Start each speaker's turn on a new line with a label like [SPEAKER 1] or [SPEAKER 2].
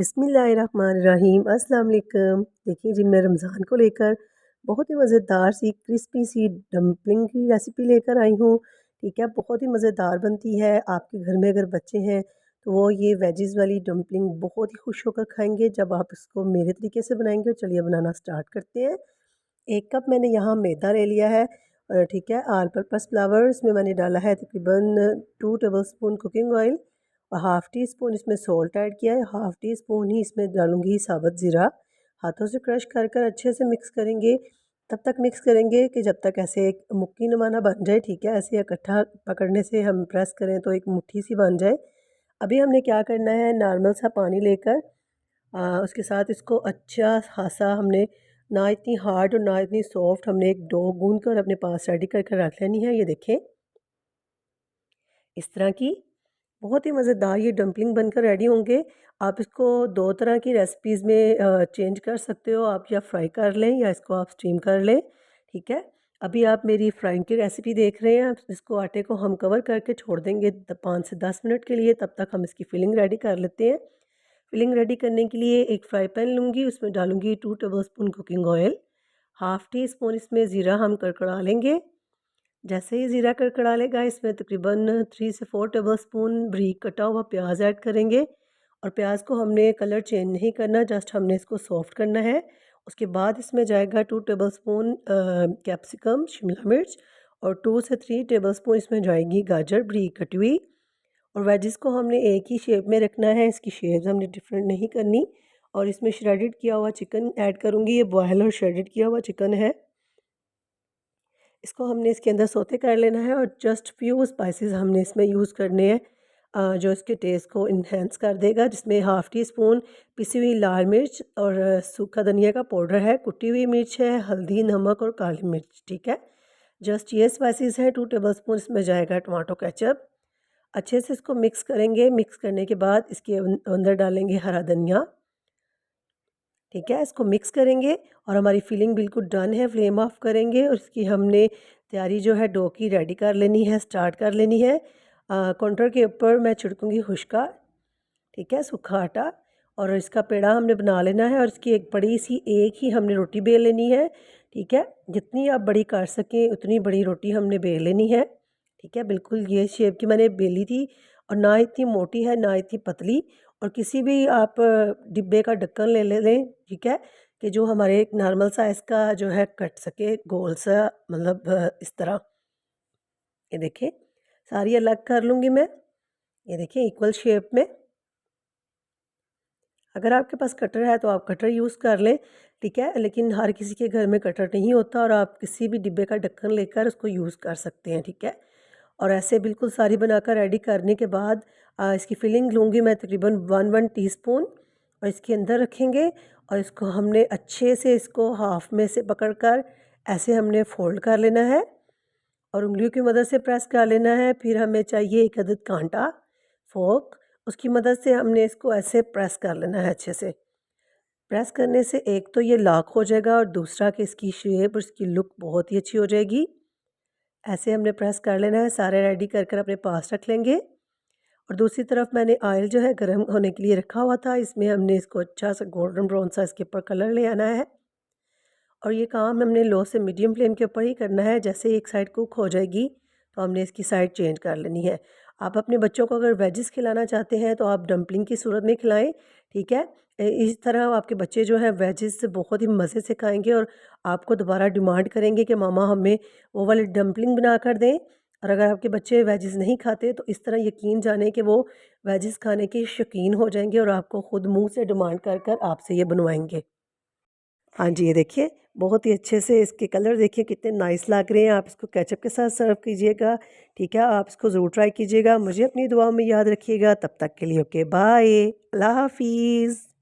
[SPEAKER 1] बिस्मिल्लाहिर्रहमानिर्रहीम अस्सलाम वालेकुम। देखिए जी, मैं रमज़ान को लेकर बहुत ही मज़ेदार सी क्रिस्पी सी डम्पलिंग की रेसिपी लेकर आई हूँ। ठीक है, बहुत ही मज़ेदार बनती है। आपके घर में अगर बच्चे हैं तो वो ये वेजिज़ वाली डम्पलिंग बहुत ही खुश होकर खाएँगे जब आप इसको मेरे तरीके से बनाएँगे। चलिए बनाना स्टार्ट करते हैं। 1 कप मैंने यहाँ मैदा ले लिया है। ठीक है, ऑल पर्पस फ्लावर इसमें मैंने डाला है तकरीबन 2 टेबलस्पून कुकिंग ऑयल और हाफ़ टी स्पून इसमें सॉल्ट ऐड किया है। हाफ़ टी स्पून ही इसमें डालूँगी साबुत ज़ीरा। हाथों से क्रश कर कर अच्छे से मिक्स करेंगे। तब तक मिक्स करेंगे कि जब तक ऐसे एक मुक्की नुमा ना बन जाए। ठीक है, ऐसे इकट्ठा पकड़ने से हम प्रेस करें तो एक मुट्ठी सी बन जाए। अभी हमने क्या करना है, नॉर्मल सा पानी लेकर उसके साथ इसको अच्छा खासा हमने ना इतनी हार्ड और ना इतनी सॉफ्ट हमने एक डो गूँथ कर अपने पास रेडी करके रख लेनी है। ये देखें, इस तरह की बहुत ही मज़ेदार ये डंपलिंग बनकर रेडी होंगे। आप इसको 2 तरह की रेसिपीज़ में चेंज कर सकते हो। आप या फ्राई कर लें या इसको आप स्टीम कर लें। ठीक है, अभी आप मेरी फ्राइंग की रेसिपी देख रहे हैं। इसको आटे को हम कवर करके छोड़ देंगे 5 से 10 मिनट के लिए। तब तक हम इसकी फिलिंग रेडी कर लेते हैं। फिलिंग रेडी करने के लिए एक फ्राई पैन लूँगी, उसमें डालूँगी 2 tablespoon cooking oil. Half tea spoon इसमें ज़ीरा हम कड़कड़ा लेंगे। जैसे ही ज़ीरा कड़कड़ा लेगा इसमें तकरीबन 3 से 4 टेबलस्पून बारीक कटा हुआ प्याज ऐड करेंगे और प्याज को हमने कलर चेंज नहीं करना, जस्ट हमने इसको सॉफ्ट करना है। उसके बाद इसमें जाएगा 2 टेबलस्पून कैप्सिकम शिमला मिर्च और 2 से 3 टेबलस्पून इसमें जाएगी गाजर बारीक कटी हुई। और वेजिस को हमने एक ही शेप में रखना है, इसकी शेप्स हमने डिफरेंट नहीं करनी। और इसमें श्रेडेड किया हुआ चिकन ऐड करूँगी। ये बॉयल और श्रेडेड किया हुआ चिकन है। इसको हमने इसके अंदर सौते कर लेना है और जस्ट फ्यू स्पाइसेस हमने इसमें यूज़ करने हैं जो इसके टेस्ट को इन्हेंस कर देगा। जिसमें हाफ़ टी स्पून पिसी हुई लाल मिर्च और सूखा धनिया का पाउडर है, कुटी हुई मिर्च है, हल्दी, नमक और काली मिर्च। ठीक है, जस्ट ये स्पाइसेस हैं। 2 टेबलस्पून इसमें जाएगा टमाटो केचप। अच्छे से इसको मिक्स करेंगे। मिक्स करने के बाद इसके अंदर डालेंगे हरा धनिया। ठीक है, इसको मिक्स करेंगे और हमारी फिलिंग बिल्कुल डन है। फ्लेम ऑफ करेंगे और इसकी हमने तैयारी जो है डो की रेडी कर लेनी है, स्टार्ट कर लेनी है। काउंटर के ऊपर मैं छिड़कूँगी खुश्का, ठीक है, सूखा आटा और इसका पेड़ा हमने बना लेना है और इसकी एक बड़ी सी एक ही हमने रोटी बेल लेनी है। ठीक है, जितनी आप बड़ी कर सकें उतनी बड़ी रोटी हमने बेल लेनी है। ठीक है, बिल्कुल ये शेप की मैंने बेली थी और ना इतनी मोटी है ना इतनी पतली। और किसी भी आप डिब्बे का ढक्कन ले लें। ठीक है, कि जो हमारे एक नॉर्मल साइज़ का जो है कट सके गोल सा, मतलब इस तरह। ये देखिए, सारी अलग कर लूँगी मैं। ये देखिए इक्वल शेप में। अगर आपके पास कटर है तो आप कटर यूज़ कर लें। ठीक है, लेकिन हर किसी के घर में कटर नहीं होता और आप किसी भी डिब्बे का ढक्कन लेकर उसको यूज़ कर सकते हैं। ठीक है, और ऐसे बिल्कुल सारी बनाकर रेडी करने के बाद इसकी फिलिंग लूँगी मैं तकरीबन 1 टीस्पून और इसके अंदर रखेंगे और इसको हमने अच्छे से इसको हाफ में से पकड़कर ऐसे हमने फोल्ड कर लेना है और उंगलियों की मदद से प्रेस कर लेना है। फिर हमें चाहिए एक अदद कांटा, फोक, उसकी मदद से हमने इसको ऐसे प्रेस कर लेना है अच्छे से। प्रेस करने से एक तो ये लॉक हो जाएगा और दूसरा कि इसकी शेप और इसकी लुक बहुत ही अच्छी हो जाएगी। ऐसे हमने प्रेस कर लेना है, सारे रेडी कर कर अपने पास रख लेंगे। और दूसरी तरफ मैंने ऑयल जो है गर्म होने के लिए रखा हुआ था, इसमें हमने इसको अच्छा सा गोल्डन ब्राउन सा इसके ऊपर कलर ले आना है और ये काम हमने लो से मीडियम फ्लेम के ऊपर ही करना है। जैसे एक साइड कुक हो जाएगी तो हमने इसकी साइड चेंज कर लेनी है। आप अपने बच्चों को अगर वेजिस खिलाना चाहते हैं तो आप डंपलिंग की सूरत में खिलाएं। ठीक है, इस तरह आपके बच्चे जो है वेजिस से बहुत ही मज़े से खाएंगे और आपको दोबारा डिमांड करेंगे कि मामा हमें वो वाली डंपलिंग बना कर दें। और अगर आपके बच्चे वेजिस नहीं खाते तो इस तरह यकीन जाने कि वो वेजिस खाने के शौकीन हो जाएंगे और आपको ख़ुद मुँह से डिमांड कर कर आपसे ये बनवाएंगे। हाँ जी, ये देखिए बहुत ही अच्छे से इसके कलर देखिए कितने नाइस लग रहे हैं। आप इसको केचप के साथ सर्व कीजिएगा। ठीक है, आप इसको ज़रूर ट्राई कीजिएगा। मुझे अपनी दुआओं में याद रखिएगा। तब तक के लिए ओके बाय, अल्लाह हाफ़िज़।